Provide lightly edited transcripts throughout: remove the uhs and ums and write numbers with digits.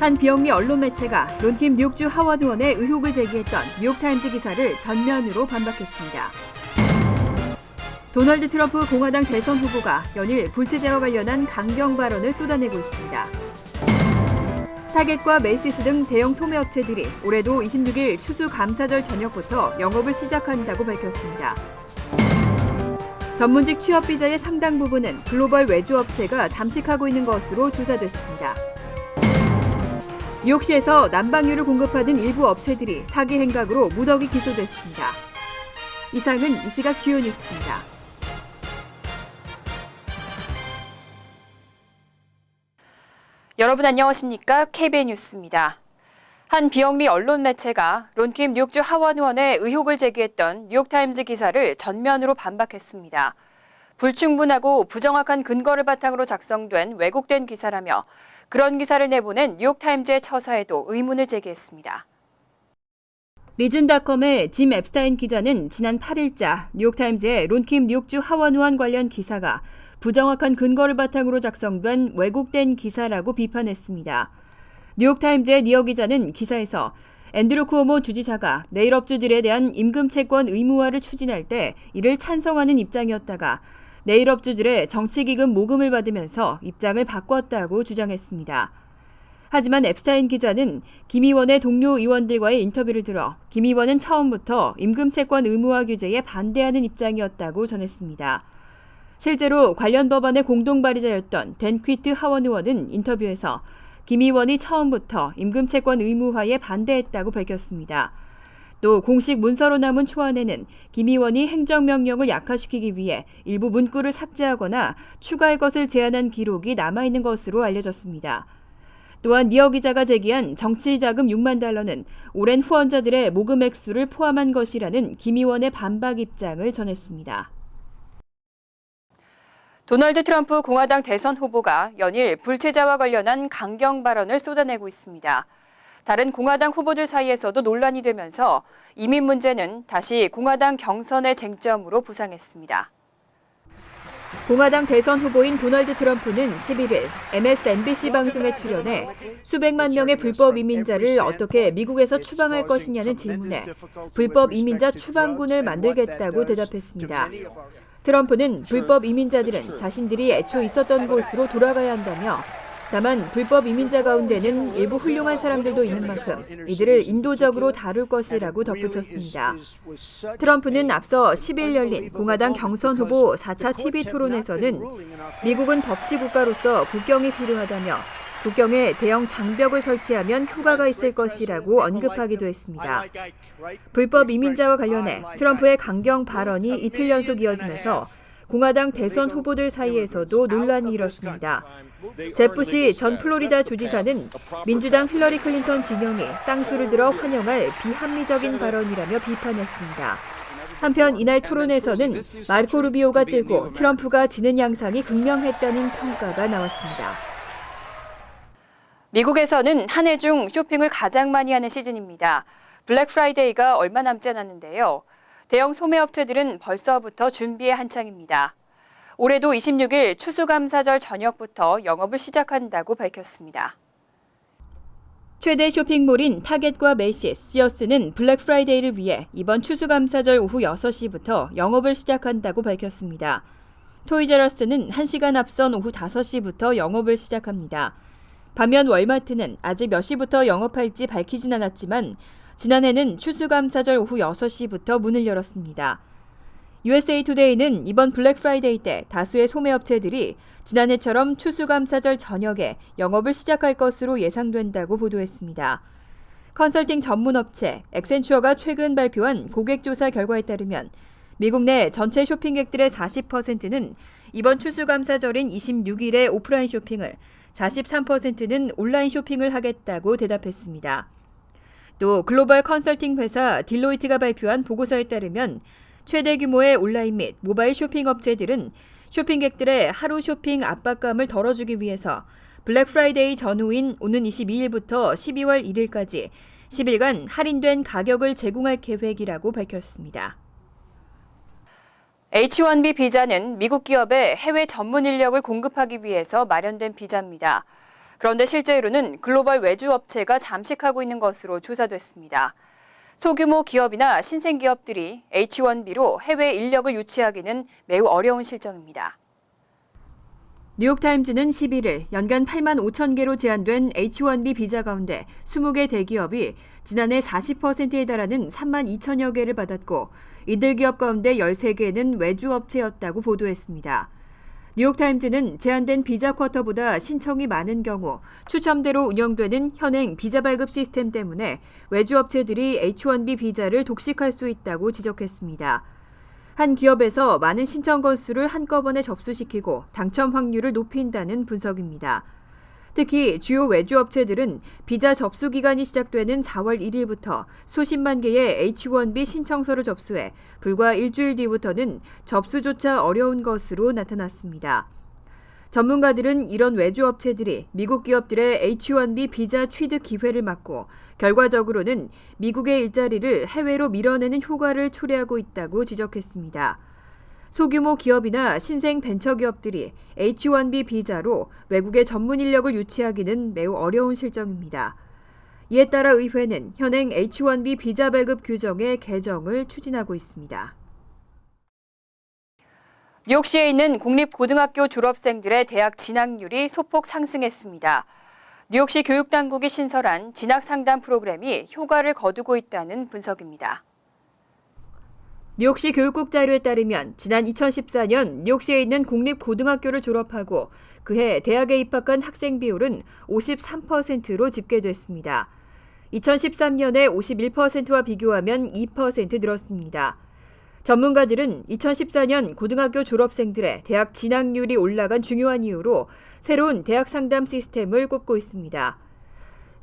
한 비영리 언론 매체가 론킴 뉴욕주 하원 의원의 의혹을 제기했던 뉴욕타임즈 기사를 전면으로 반박했습니다. 도널드 트럼프 공화당 대선 후보가 연일 불체제와 관련한 강경 발언을 쏟아내고 있습니다. 타겟과 메이시스 등 대형 소매업체들이 올해도 26일 추수감사절 저녁부터 영업을 시작한다고 밝혔습니다. 전문직 취업 비자의 상당 부분은 글로벌 외주업체가 잠식하고 있는 것으로 조사됐습니다. 뉴욕시에서 난방유를 공급하는 일부 업체들이 사기 행각으로 무더기 기소됐습니다. 이상은 이 시각 주요 뉴스입니다. 여러분 안녕하십니까? KBN 뉴스입니다. 한 비영리 언론 매체가 론킴 뉴욕주 하원 의원의 의혹을 제기했던 뉴욕타임즈 기사를 전면으로 반박했습니다. 불충분하고 부정확한 근거를 바탕으로 작성된 왜곡된 기사라며 그런 기사를 내보낸 뉴욕타임즈의 처사에도 의문을 제기했습니다. 리즌닷컴의 짐 앱스타인 기자는 지난 8일자 뉴욕타임즈의 론킴 뉴욕주 하원 의원 관련 기사가 부정확한 근거를 바탕으로 작성된 왜곡된 기사라고 비판했습니다. 뉴욕타임즈의 니어 기자는 기사에서 앤드류 쿠오모 주지사가 네일업주들에 대한 임금 채권 의무화를 추진할 때 이를 찬성하는 입장이었다가 네일업주들의 정치기금 모금을 받으면서 입장을 바꿨다고 주장했습니다. 하지만 앱스타인 기자는 김 의원의 동료 의원들과의 인터뷰를 들어 김 의원은 처음부터 임금 채권 의무화 규제에 반대하는 입장이었다고 전했습니다. 실제로 관련 법안의 공동 발의자였던 댄 퀴트 하원 의원은 인터뷰에서 김 의원이 처음부터 임금 채권 의무화에 반대했다고 밝혔습니다. 또 공식 문서로 남은 초안에는 김 의원이 행정명령을 약화시키기 위해 일부 문구를 삭제하거나 추가할 것을 제안한 기록이 남아있는 것으로 알려졌습니다. 또한 니어 기자가 제기한 정치자금 6만 달러는 오랜 후원자들의 모금 액수를 포함한 것이라는 김 의원의 반박 입장을 전했습니다. 도널드 트럼프 공화당 대선 후보가 연일 불체자와 관련한 강경 발언을 쏟아내고 있습니다. 다른 공화당 후보들 사이에서도 논란이 되면서 이민 문제는 다시 공화당 경선의 쟁점으로 부상했습니다. 공화당 대선 후보인 도널드 트럼프는 11일 MSNBC 방송에 출연해 수백만 명의 불법 이민자를 어떻게 미국에서 추방할 것이냐는 질문에 불법 이민자 추방군을 만들겠다고 대답했습니다. 트럼프는 불법 이민자들은 자신들이 애초 있었던 곳으로 돌아가야 한다며 다만 불법 이민자 가운데는 일부 훌륭한 사람들도 있는 만큼 이들을 인도적으로 다룰 것이라고 덧붙였습니다. 트럼프는 앞서 10일 열린 공화당 경선 후보 4차 TV 토론에서는 미국은 법치 국가로서 국경이 필요하다며 국경에 대형 장벽을 설치하면 효과가 있을 것이라고 언급하기도 했습니다. 불법 이민자와 관련해 트럼프의 강경 발언이 이틀 연속 이어지면서 공화당 대선 후보들 사이에서도 논란이 일었습니다. 제프시 전 플로리다 주지사는 민주당 힐러리 클린턴 진영이 쌍수를 들어 환영할 비합리적인 발언이라며 비판했습니다. 한편 이날 토론에서는 마르코 루비오가 뜨고 트럼프가 지는 양상이 극명했다는 평가가 나왔습니다. 미국에서는 한 해 중 쇼핑을 가장 많이 하는 시즌입니다. 블랙 프라이데이가 얼마 남지 않았는데요. 대형 소매업체들은 벌써부터 준비에 한창입니다. 올해도 26일 추수감사절 저녁부터 영업을 시작한다고 밝혔습니다. 최대 쇼핑몰인 타겟과 메이시스, 시어스는 블랙 프라이데이를 위해 이번 추수감사절 오후 6시부터 영업을 시작한다고 밝혔습니다. 토이저러스는 1시간 앞선 오후 5시부터 영업을 시작합니다. 반면 월마트는 아직 몇 시부터 영업할지 밝히진 않았지만 지난해는 추수감사절 오후 6시부터 문을 열었습니다. USA 투데이는 이번 블랙 프라이데이 때 다수의 소매업체들이 지난해처럼 추수감사절 저녁에 영업을 시작할 것으로 예상된다고 보도했습니다. 컨설팅 전문업체 액센추어가 최근 발표한 고객조사 결과에 따르면 미국 내 전체 쇼핑객들의 40%는 이번 추수감사절인 26일에 오프라인 쇼핑을, 43%는 온라인 쇼핑을 하겠다고 대답했습니다. 또 글로벌 컨설팅 회사 딜로이트가 발표한 보고서에 따르면 최대 규모의 온라인 및 모바일 쇼핑 업체들은 쇼핑객들의 하루 쇼핑 압박감을 덜어주기 위해서 블랙 프라이데이 전후인 오는 22일부터 12월 1일까지 10일간 할인된 가격을 제공할 계획이라고 밝혔습니다. H-1B 비자는 미국 기업에 해외 전문 인력을 공급하기 위해서 마련된 비자입니다. 그런데 실제로는 글로벌 외주 업체가 잠식하고 있는 것으로 조사됐습니다. 소규모 기업이나 신생기업들이 H-1B로 해외 인력을 유치하기는 매우 어려운 실정입니다. 뉴욕타임즈는 11일 연간 8만 5천 개로 제한된 H-1B 비자 가운데 20개 대기업이 지난해 40%에 달하는 3만 2천여 개를 받았고 이들 기업 가운데 13개는 외주 업체였다고 보도했습니다. 뉴욕타임즈는 제한된 비자 쿼터보다 신청이 많은 경우 추첨대로 운영되는 현행 비자 발급 시스템 때문에 외주 업체들이 H-1B 비자를 독식할 수 있다고 지적했습니다. 한 기업에서 많은 신청 건수를 한꺼번에 접수시키고 당첨 확률을 높인다는 분석입니다. 특히 주요 외주 업체들은 비자 접수 기간이 시작되는 4월 1일부터 수십만 개의 H-1B 신청서를 접수해 불과 일주일 뒤부터는 접수조차 어려운 것으로 나타났습니다. 전문가들은 이런 외주 업체들이 미국 기업들의 H-1B 비자 취득 기회를 막고 결과적으로는 미국의 일자리를 해외로 밀어내는 효과를 초래하고 있다고 지적했습니다. 소규모 기업이나 신생 벤처기업들이 H-1B 비자로 외국의 전문 인력을 유치하기는 매우 어려운 실정입니다. 이에 따라 의회는 현행 H-1B 비자 발급 규정의 개정을 추진하고 있습니다. 뉴욕시에 있는 공립고등학교 졸업생들의 대학 진학률이 소폭 상승했습니다. 뉴욕시 교육당국이 신설한 진학상담 프로그램이 효과를 거두고 있다는 분석입니다. 뉴욕시 교육국 자료에 따르면 지난 2014년 뉴욕시에 있는 공립고등학교를 졸업하고 그해 대학에 입학한 학생 비율은 53%로 집계됐습니다. 2013년에 51%와 비교하면 2% 늘었습니다. 전문가들은 2014년 고등학교 졸업생들의 대학 진학률이 올라간 중요한 이유로 새로운 대학 상담 시스템을 꼽고 있습니다.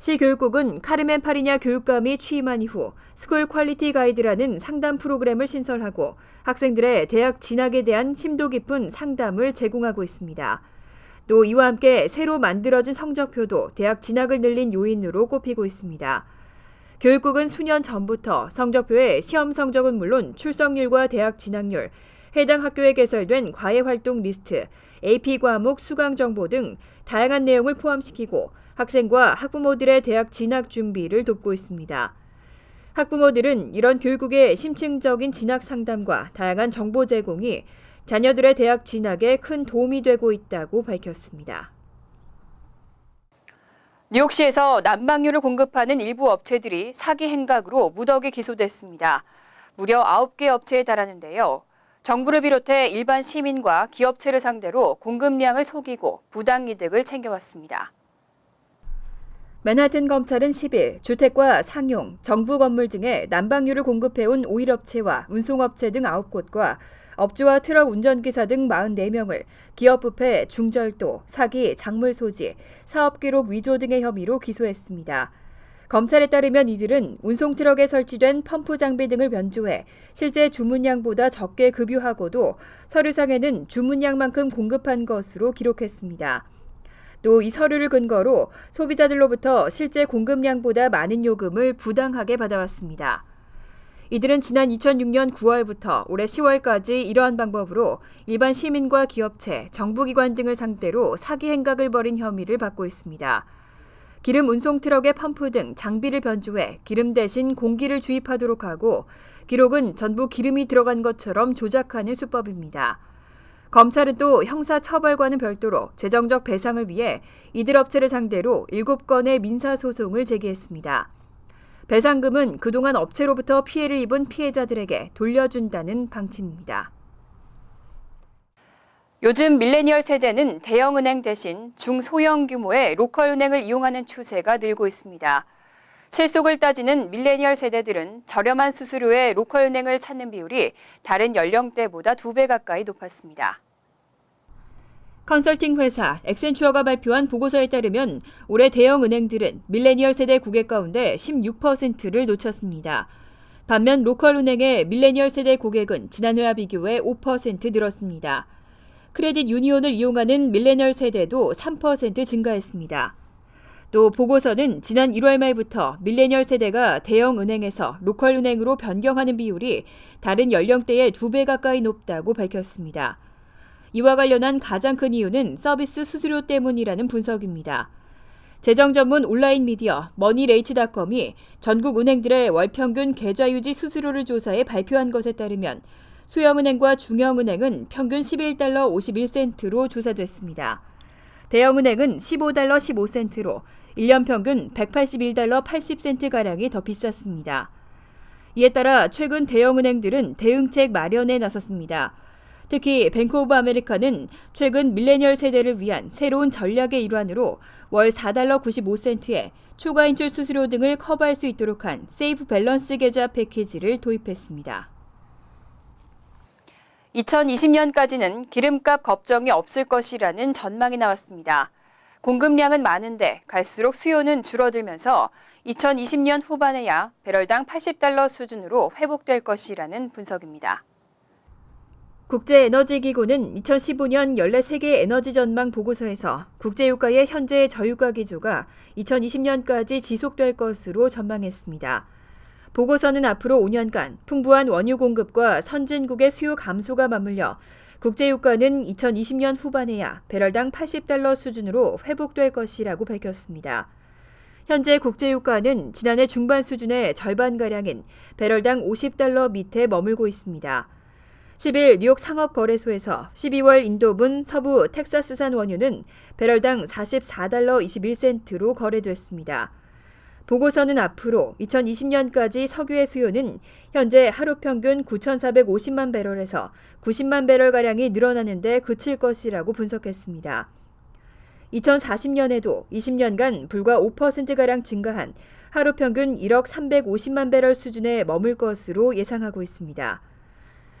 시 교육국은 카르멘 파리냐 교육감이 취임한 이후 스쿨 퀄리티 가이드라는 상담 프로그램을 신설하고 학생들의 대학 진학에 대한 심도 깊은 상담을 제공하고 있습니다. 또 이와 함께 새로 만들어진 성적표도 대학 진학을 늘린 요인으로 꼽히고 있습니다. 교육국은 수년 전부터 성적표에 시험 성적은 물론 출석률과 대학 진학률, 해당 학교에 개설된 과외활동 리스트, AP 과목 수강 정보 등 다양한 내용을 포함시키고 학생과 학부모들의 대학 진학 준비를 돕고 있습니다. 학부모들은 이런 교육국의 심층적인 진학 상담과 다양한 정보 제공이 자녀들의 대학 진학에 큰 도움이 되고 있다고 밝혔습니다. 뉴욕시에서 난방유를 공급하는 일부 업체들이 사기 행각으로 무더기 기소됐습니다. 무려 9개 업체에 달하는데요. 정부를 비롯해 일반 시민과 기업체를 상대로 공급량을 속이고 부당이득을 챙겨왔습니다. 맨하튼 검찰은 10일 주택과 상용, 정부 건물 등에 난방유를 공급해온 오일업체와 운송업체 등 9곳과 업주와 트럭 운전기사 등 44명을 기업부패, 중절도, 사기, 작물 소지, 사업기록 위조 등의 혐의로 기소했습니다. 검찰에 따르면 이들은 운송트럭에 설치된 펌프 장비 등을 변조해 실제 주문량보다 적게 급유하고도 서류상에는 주문량만큼 공급한 것으로 기록했습니다. 또 이 서류를 근거로 소비자들로부터 실제 공급량보다 많은 요금을 부당하게 받아왔습니다. 이들은 지난 2006년 9월부터 올해 10월까지 이러한 방법으로 일반 시민과 기업체, 정부기관 등을 상대로 사기 행각을 벌인 혐의를 받고 있습니다. 기름 운송 트럭의 펌프 등 장비를 변조해 기름 대신 공기를 주입하도록 하고 기록은 전부 기름이 들어간 것처럼 조작하는 수법입니다. 검찰은 또 형사처벌과는 별도로 재정적 배상을 위해 이들 업체를 상대로 7건의 민사소송을 제기했습니다. 배상금은 그동안 업체로부터 피해를 입은 피해자들에게 돌려준다는 방침입니다. 요즘 밀레니얼 세대는 대형은행 대신 중소형 규모의 로컬은행을 이용하는 추세가 늘고 있습니다. 실속을 따지는 밀레니얼 세대들은 저렴한 수수료의 로컬은행을 찾는 비율이 다른 연령대보다 2배 가까이 높았습니다. 컨설팅 회사 엑센추어가 발표한 보고서에 따르면 올해 대형 은행들은 밀레니얼 세대 고객 가운데 16%를 놓쳤습니다. 반면 로컬 은행의 밀레니얼 세대 고객은 지난해와 비교해 5% 늘었습니다. 크레딧 유니온을 이용하는 밀레니얼 세대도 3% 증가했습니다. 또 보고서는 지난 1월 말부터 밀레니얼 세대가 대형 은행에서 로컬 은행으로 변경하는 비율이 다른 연령대의 2배 가까이 높다고 밝혔습니다. 이와 관련한 가장 큰 이유는 서비스 수수료 때문이라는 분석입니다. 재정 전문 온라인 미디어 머니레이츠닷컴이 전국 은행들의 월 평균 계좌 유지 수수료를 조사해 발표한 것에 따르면 소형은행과 중형은행은 평균 11달러 51센트로 조사됐습니다. 대형은행은 15달러 15센트로 1년 평균 181달러 80센트가량이 더 비쌌습니다. 이에 따라 최근 대형은행들은 대응책 마련에 나섰습니다. 특히 뱅크 오브 아메리카는 최근 밀레니얼 세대를 위한 새로운 전략의 일환으로 월 4달러 95센트에 초과 인출 수수료 등을 커버할 수 있도록 한 세이프 밸런스 계좌 패키지를 도입했습니다. 2020년까지는 기름값 걱정이 없을 것이라는 전망이 나왔습니다. 공급량은 많은데 갈수록 수요는 줄어들면서 2020년 후반에야 배럴당 80달러 수준으로 회복될 것이라는 분석입니다. 국제에너지기구는 2015년 14개 에너지 전망 보고서에서 국제유가의 현재 저유가 기조가 2020년까지 지속될 것으로 전망했습니다. 보고서는 앞으로 5년간 풍부한 원유 공급과 선진국의 수요 감소가 맞물려 국제유가는 2020년 후반에야 배럴당 80달러 수준으로 회복될 것이라고 밝혔습니다. 현재 국제유가는 지난해 중반 수준의 절반가량인 배럴당 50달러 밑에 머물고 있습니다. 10일 뉴욕 상업거래소에서 12월 인도분 서부 텍사스산 원유는 배럴당 44달러 21센트로 거래됐습니다. 보고서는 앞으로 2020년까지 석유의 수요는 현재 하루 평균 9,450만 배럴에서 90만 배럴가량이 늘어나는 데 그칠 것이라고 분석했습니다. 2040년에도 20년간 불과 5%가량 증가한 하루 평균 1억 350만 배럴 수준에 머물 것으로 예상하고 있습니다.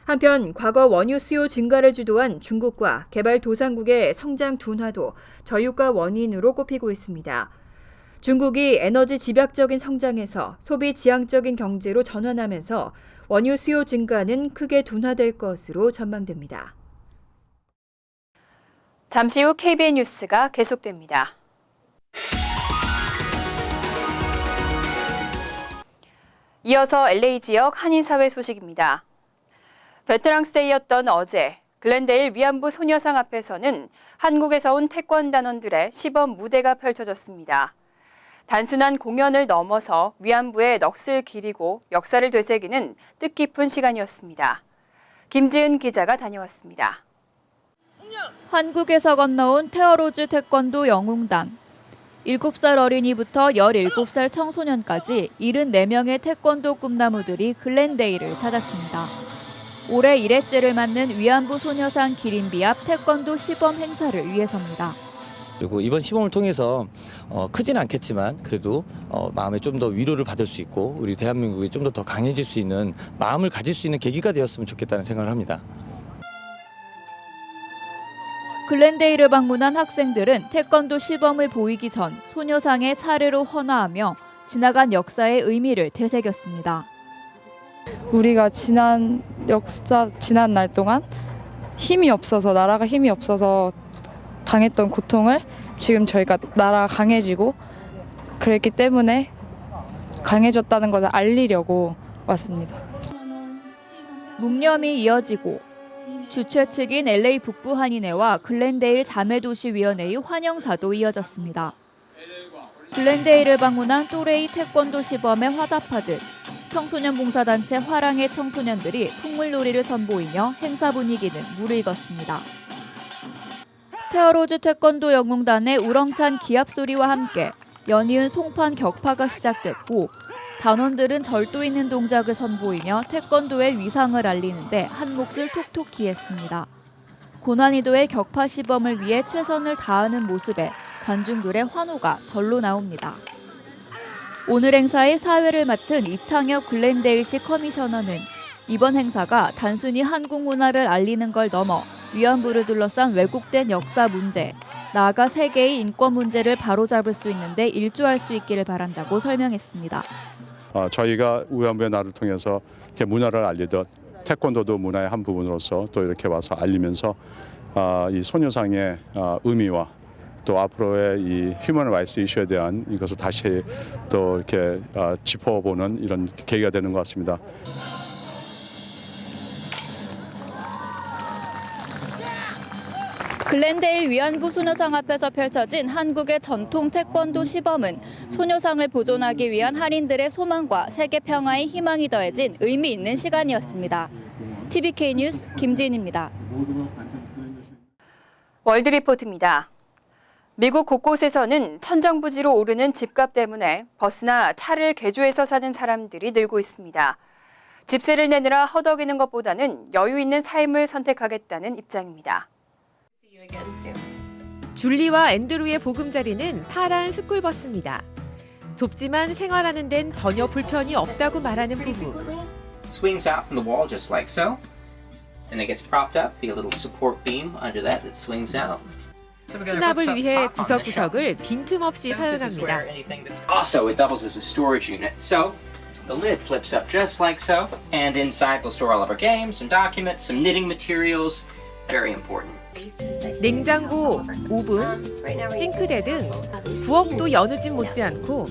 한편 과거 원유 수요 증가를 주도한 중국과 개발도상국의 성장 둔화도 저유가 원인으로 꼽히고 있습니다. 중국이 에너지 집약적인 성장에서 소비 지향적인 경제로 전환하면서 원유 수요 증가는 크게 둔화될 것으로 전망됩니다. 잠시 후 KBN 뉴스가 계속됩니다. 이어서 LA 지역 한인사회 소식입니다. 베테랑스데이였던 어제 글렌데일 위안부 소녀상 앞에서는 한국에서 온 태권단원들의 시범 무대가 펼쳐졌습니다. 단순한 공연을 넘어서 위안부의 넋을 기리고 역사를 되새기는 뜻깊은 시간이었습니다. 김지은 기자가 다녀왔습니다. 한국에서 건너온 테어로즈 태권도 영웅단. 7살 어린이부터 17살 청소년까지 74명의 태권도 꿈나무들이 글렌데일을 찾았습니다. 올해 1회째를 맞는 위안부 소녀상 기린비 앞 태권도 시범 행사를 위해서입니다. 그리고 이번 시범을 통해서 크진 않겠지만 그래도 마음에 좀 더 위로를 받을 수 있고 우리 대한민국이 좀 더 강해질 수 있는 마음을 가질 수 있는 계기가 되었으면 좋겠다는 생각을 합니다. 글렌데일을 방문한 학생들은 태권도 시범을 보이기 전 소녀상의 차례로 헌화하며 지나간 역사의 의미를 되새겼습니다. 우리가 지난 날 동안 나라가 힘이 없어서 당했던 고통을 지금 저희가 나라가 강해지고 그랬기 때문에 강해졌다는 것을 알리려고 왔습니다. 묵념이 이어지고 주최 측인 LA 북부 한인회와 글렌데일 자매도시위원회의 환영사도 이어졌습니다. 글렌데일을 방문한 또래이 태권도 시범에 화답하듯 청소년 봉사단체 화랑의 청소년들이 풍물놀이를 선보이며 행사 분위기는 무르익었습니다. 테어로즈 태권도 영웅단의 우렁찬 기합 소리와 함께 연이은 송판 격파가 시작됐고 단원들은 절도 있는 동작을 선보이며 태권도의 위상을 알리는데 한 몫을 톡톡히 했습니다. 고난이도의 격파 시범을 위해 최선을 다하는 모습에 관중들의 환호가 절로 나옵니다. 오늘 행사의 사회를 맡은 이창혁 글렌데일시 커미셔너는 이번 행사가 단순히 한국 문화를 알리는 걸 넘어 위안부를 둘러싼 왜곡된 역사 문제, 나아가 세계의 인권 문제를 바로잡을 수 있는데 일조할 수 있기를 바란다고 설명했습니다. 저희가 위안부의 날을 통해서 이렇게 문화를 알리듯 태권도도 문화의 한 부분으로서 또 이렇게 와서 알리면서 이 소녀상의 의미와 또 앞으로의 이 휴먼 라이츠 이슈에 대한 이것을 다시 또 이렇게 짚어보는 이런 계기가 되는 것 같습니다. 글렌데일 위안부 소녀상 앞에서 펼쳐진 한국의 전통 태권도 시범은 소녀상을 보존하기 위한 한인들의 소망과 세계 평화의 희망이 더해진 의미 있는 시간이었습니다. TVK 뉴스 김진입니다. 월드리포트입니다. 미국 곳곳에서는 천정부지로 오르는 집값 때문에 버스나 차를 개조해서 사는 사람들이 늘고 있습니다. 집세를 내느라 허덕이는 것보다는 여유 있는 삶을 선택하겠다는 입장입니다. 줄리와 앤드루의 보금자리는 파란 스쿨버스입니다. 좁지만 생활하는 데는 전혀 불편이 없다고 말하는 부부. Swings out from the wall just like so, and it gets propped up. You get a little support beam under that swings out. 수납을 위해 구석구석을 빈틈없이 사용합니다. Also, it doubles as a storage unit. So, the lid flips up just like so, and inside we'll store all of our games, some documents, some knitting materials. Very important. 냉장고, 오븐, 싱크대 등 부엌도 여느 집 못지않고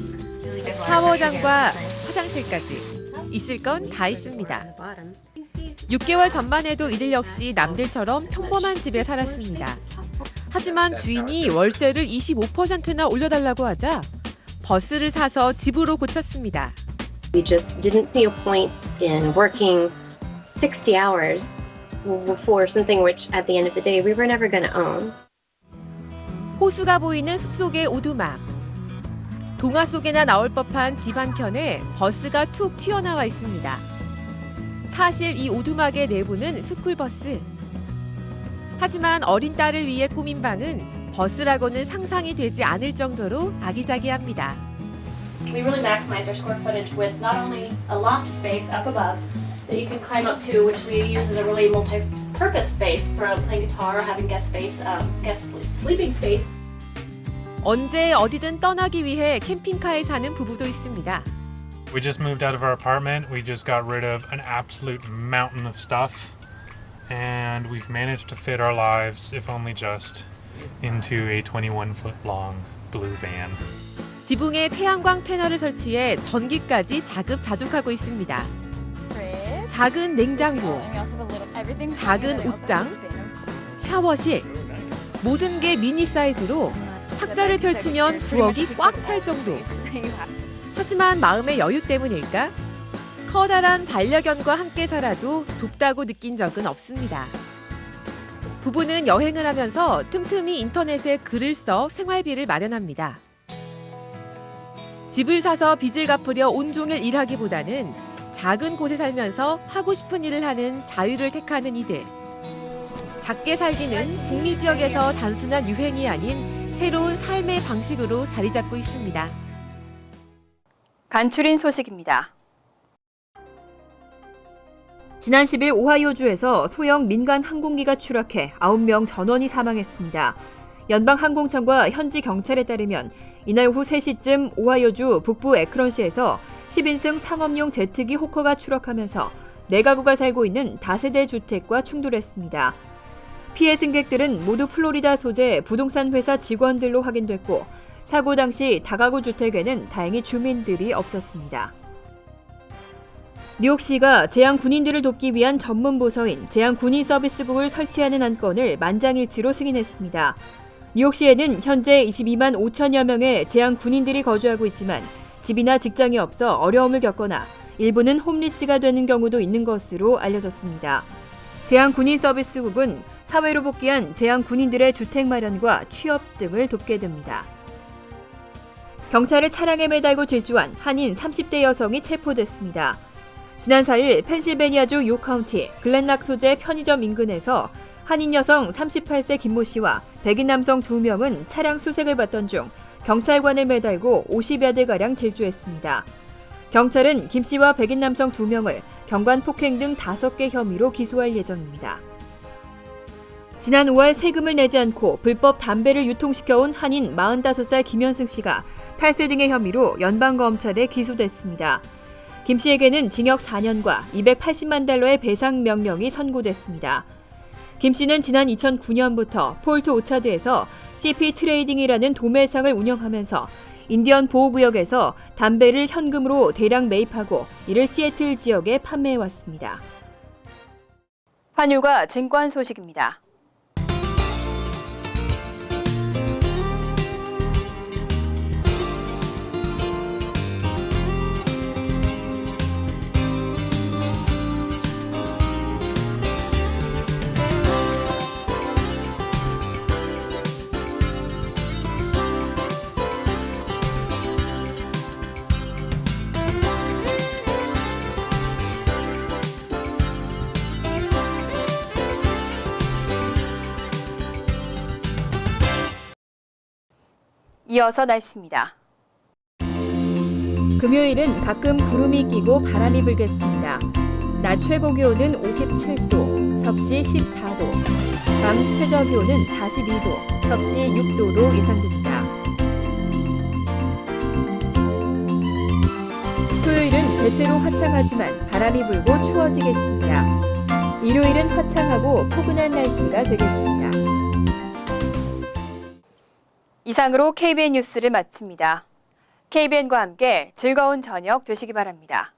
샤워장과 화장실까지 있을 건 다 있습니다. 6개월 전만 해도 이들 역시 남들처럼 평범한 집에 살았습니다. 하지만 주인이 월세를 25%나 올려달라고 하자 버스를 사서 집으로 고쳤습니다. We just didn't see a point in working 60 hours for something which at the end of the day we were never going to own. 호수가 보이는 숲속의 오두막. 동화 속에나 나올 법한 집 한켠에 버스가 툭 튀어나와 있습니다. 사실 이 오두막의 내부는 스쿨버스. 하지만 어린 딸을 위해 꾸민 방은 버스라고는 상상이 되지 않을 정도로 아기자기합니다. We really maximize our square footage with not only a loft space up above that you can climb up to, which we use as a really multi-purpose space for playing guitar, having guest space, guest sleeping space. 언제 어디든 떠나기 위해 캠핑카에 사는 부부도 있습니다. We just moved out of our apartment. We just got rid of an absolute mountain of stuff. And we've managed to fit our lives, if only just, into a 21-foot long blue van. 지붕에 태양광 패널을 설치해 전기까지 자급자족하고 있습니다. 작은 냉장고, 작은 옷장, 샤워실, 모든 게 미니 사이즈로 탁자를 펼치면 부엌이 꽉 찰 정도. 하지만 마음의 여유 때문일까? 커다란 반려견과 함께 살아도 좁다고 느낀 적은 없습니다. 부부는 여행을 하면서 틈틈이 인터넷에 글을 써 생활비를 마련합니다. 집을 사서 빚을 갚으려 온종일 일하기보다는 작은 곳에 살면서 하고 싶은 일을 하는 자유를 택하는 이들. 작게 살기는 북미 지역에서 단순한 유행이 아닌 새로운 삶의 방식으로 자리 잡고 있습니다. 간추린 소식입니다. 지난 10일 오하이오주에서 소형 민간 항공기가 추락해 9명 전원이 사망했습니다. 연방항공청과 현지 경찰에 따르면 이날 오후 3시쯤 오하이오주 북부 에크런시에서 10인승 상업용 제트기 호커가 추락하면서 4가구가 살고 있는 다세대 주택과 충돌했습니다. 피해 승객들은 모두 플로리다 소재 부동산 회사 직원들로 확인됐고 사고 당시 다가구 주택에는 다행히 주민들이 없었습니다. 뉴욕시가 재향 군인들을 돕기 위한 전문 부서인 재향 군인 서비스국을 설치하는 안건을 만장일치로 승인했습니다. 뉴욕시에는 현재 22만 5천여 명의 재향 군인들이 거주하고 있지만 집이나 직장이 없어 어려움을 겪거나 일부는 홈리스가 되는 경우도 있는 것으로 알려졌습니다. 재향 군인 서비스국은 사회로 복귀한 재향 군인들의 주택 마련과 취업 등을 돕게 됩니다. 경찰을 차량에 매달고 질주한 한인 30대 여성이 체포됐습니다. 지난 4일 펜실베니아주 요 카운티 글렌락 소재 편의점 인근에서 한인 여성 38세 김모 씨와 백인 남성 2명은 차량 수색을 받던 중 경찰관을 매달고 50야드가량 질주했습니다. 경찰은 김 씨와 백인 남성 2명을 경관 폭행 등 5개 혐의로 기소할 예정입니다. 지난 5월 세금을 내지 않고 불법 담배를 유통시켜온 한인 45살 김현승 씨가 탈세 등의 혐의로 연방검찰에 기소됐습니다. 김 씨에게는 징역 4년과 280만 달러의 배상 명령이 선고됐습니다. 김 씨는 지난 2009년부터 폴트 오차드에서 CP 트레이딩이라는 도매상을 운영하면서 인디언 보호구역에서 담배를 현금으로 대량 매입하고 이를 시애틀 지역에 판매해왔습니다. 환율과 증권 소식입니다. 이어서 날씨입니다. 금요일은 가끔 구름이 끼고 바람이 불겠습니다. 낮 최고 기온은 57도, 섭씨 14도, 밤 최저 기온은 42도, 섭씨 6도로 예상됩니다. 토요일은 대체로 화창하지만 바람이 불고 추워지겠습니다. 일요일은 화창하고 포근한 날씨가 되겠습니다. 이상으로 KBN 뉴스를 마칩니다. KBN과 함께 즐거운 저녁 되시기 바랍니다.